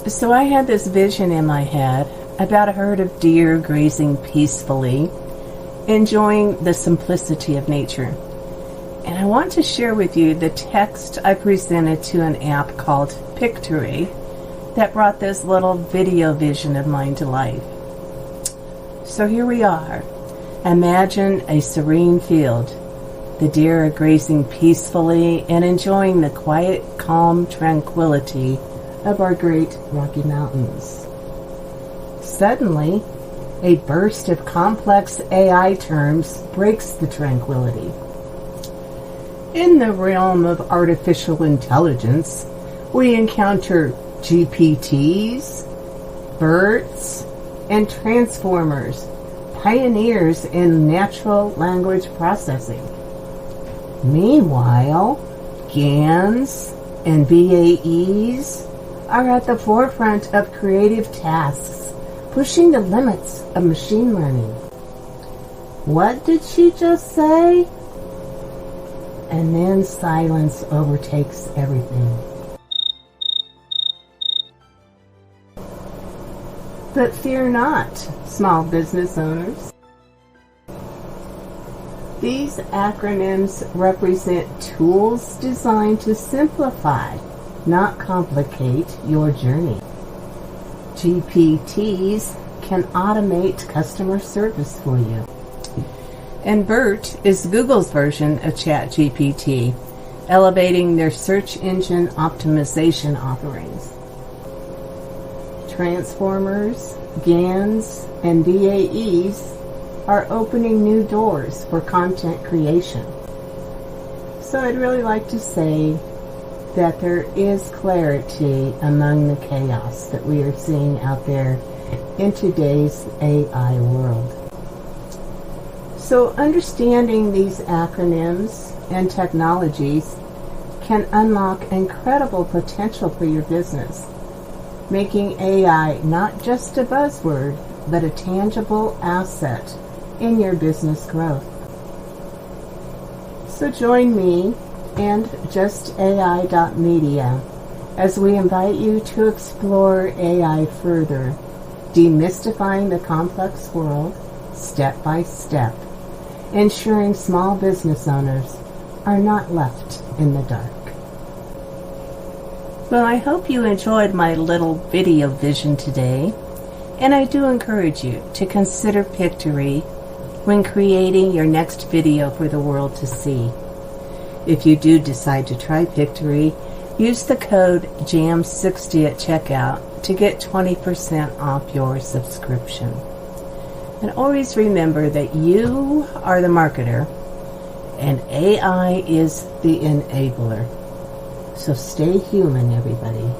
So I had this vision in my head about a herd of deer grazing peacefully, enjoying the simplicity of nature. And I want to share with you the text I presented to an app called Pictory that brought this little video vision of mine to life. So here we are. Imagine a serene field. The deer are grazing peacefully and enjoying the quiet, calm tranquility of our great Rocky Mountains. Suddenly, a burst of complex AI terms breaks the tranquility. In the realm of artificial intelligence, we encounter GPTs, BERTs, and transformers, pioneers in natural language processing. Meanwhile, GANs and BAEs are at the forefront of creative tasks, pushing the limits of machine learning. What did she just say? And then silence overtakes everything. But fear not, small business owners. These acronyms represent tools designed to simplify, not complicate, your journey. GPTs can automate customer service for you. And BERT is Google's version of ChatGPT, elevating their search engine optimization offerings. Transformers, GANs, and BAEs are opening new doors for content creation. So I'd really like to say that there is clarity among the chaos that we are seeing out there in today's AI world. So understanding these acronyms and technologies can unlock incredible potential for your business, making AI not just a buzzword, but a tangible asset in your business growth. So join me and justai.media as we invite you to explore AI further, demystifying the complex world step by step, ensuring small business owners are not left in the dark. Well, I hope you enjoyed my little video vision today, and I do encourage you to consider Pictory when creating your next video for the world to see. If you do decide to try Pictory, use the code JAM60 at checkout to get 20% off your subscription. And always remember that you are the marketer and AI is the enabler. So stay human, everybody.